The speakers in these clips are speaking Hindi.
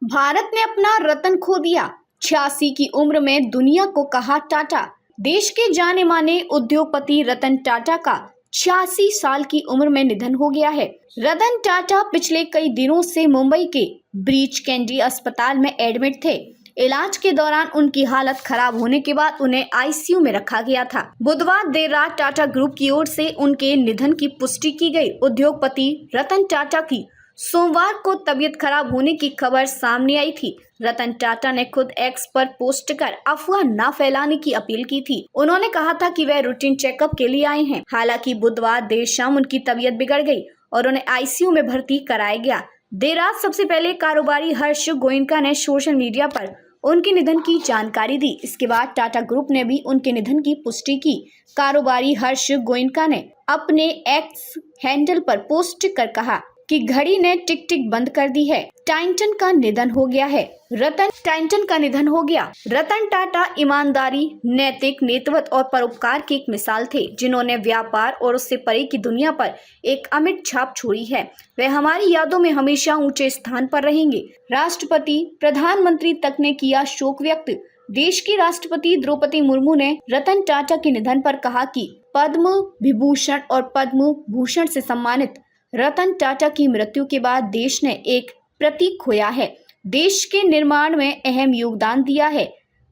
भारत ने अपना रतन खो दिया। 86 की उम्र में दुनिया को कहा टाटा। देश के जाने माने उद्योगपति रतन टाटा का 86 साल की उम्र में निधन हो गया है। रतन टाटा पिछले कई दिनों से मुंबई के ब्रीच कैंडी अस्पताल में एडमिट थे। इलाज के दौरान उनकी हालत खराब होने के बाद उन्हें आईसीयू में रखा गया था। बुधवार देर रात टाटा ग्रुप की ओर से उनके निधन की पुष्टि की गई। उद्योगपति रतन टाटा की सोमवार को तबीयत खराब होने की खबर सामने आई थी। रतन टाटा ने खुद एक्स पर पोस्ट कर अफवाह न फैलाने की अपील की थी। उन्होंने कहा था कि वह रूटीन चेकअप के लिए आए हैं। हालांकि बुधवार देर शाम उनकी तबीयत बिगड़ गई और उन्हें आईसीयू में भर्ती कराया गया। देर रात सबसे पहले कारोबारी हर्ष गोयनका ने सोशल मीडिया पर उनके निधन की जानकारी दी। इसके बाद टाटा ग्रुप ने भी उनके निधन की पुष्टि की। कारोबारी हर्ष गोयनका ने अपने एक्स हैंडल पर पोस्ट कर कहा कि घड़ी ने टिक टिक बंद कर दी है। टाइटन का निधन हो गया है। टाइटन का निधन हो गया। रतन टाटा ईमानदारी, नैतिक नेतृत्व और परोपकार की एक मिसाल थे, जिन्होंने व्यापार और उससे परे की दुनिया पर एक अमिट छाप छोड़ी है। वे हमारी यादों में हमेशा ऊंचे स्थान पर रहेंगे। राष्ट्रपति, प्रधानमंत्री तक ने किया शोक व्यक्त। देश की राष्ट्रपति द्रौपदी मुर्मू ने रतन टाटा के निधन पर कहा कि पद्म विभूषण और पद्म भूषण से सम्मानित रतन टाटा की मृत्यु के बाद देश ने एक प्रतीक खोया है। देश के निर्माण में अहम योगदान दिया है।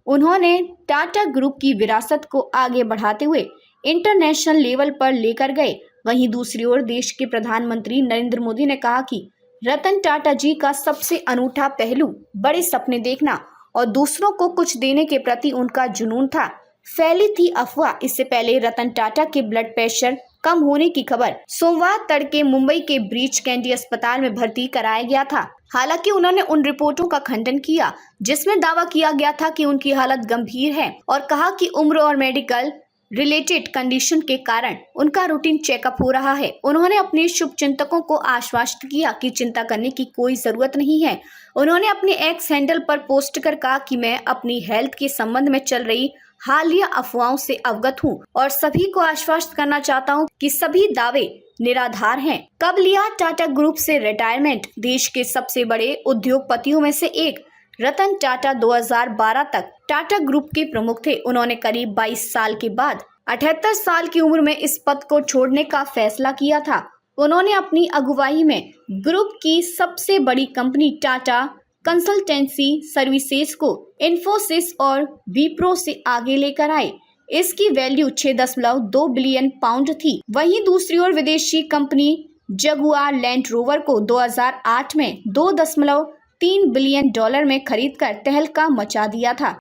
उन्होंने टाटा ग्रुप की विरासत को आगे बढ़ाते हुए इंटरनेशनल लेवल पर लेकर गए। वहीं दूसरी ओर देश के प्रधानमंत्री नरेंद्र मोदी ने कहा कि रतन टाटा जी का सबसे अनूठा पहलू बड़े सपने देखना और दूसरों को कुछ देने के प्रति उनका जुनून था। फैली थी अफवाह। इससे पहले रतन टाटा के ब्लड प्रेशर कम होने की खबर सोमवार तड़के मुंबई के ब्रीच कैंडी अस्पताल में भर्ती कराया गया था। हालांकि उन्होंने उन रिपोर्टों का खंडन किया जिसमें दावा किया गया था कि उनकी हालत गंभीर है और कहा कि उम्र और मेडिकल रिलेटेड कंडीशन के कारण उनका रूटीन चेकअप हो रहा है। उन्होंने अपने शुभचिंतकों को आश्वस्त किया कि चिंता करने की कोई जरूरत नहीं है। उन्होंने अपने एक्स हैंडल पर पोस्ट कर कहा कि मैं अपनी हेल्थ के संबंध में चल रही हालिया अफवाहों से अवगत हूँ और सभी को आश्वस्त करना चाहता हूँ कि सभी दावे निराधार हैं। कब लिया टाटा ग्रुप से रिटायरमेंट? देश के सबसे बड़े उद्योगपतियों में से एक रतन टाटा 2012 तक टाटा ग्रुप के प्रमुख थे। उन्होंने करीब 22 साल के बाद 78 साल की उम्र में इस पद को छोड़ने का फैसला किया था। उन्होंने अपनी अगुवाई में ग्रुप की सबसे बड़ी कंपनी टाटा कंसल्टेंसी सर्विसेज को इन्फोसिस और विप्रो से आगे लेकर आए। इसकी वैल्यू 6.2 बिलियन पाउंड थी। वहीं दूसरी ओर विदेशी कंपनी जगुआर लैंड रोवर को 2008 में $2.3 बिलियन में खरीदकर तहलका मचा दिया था।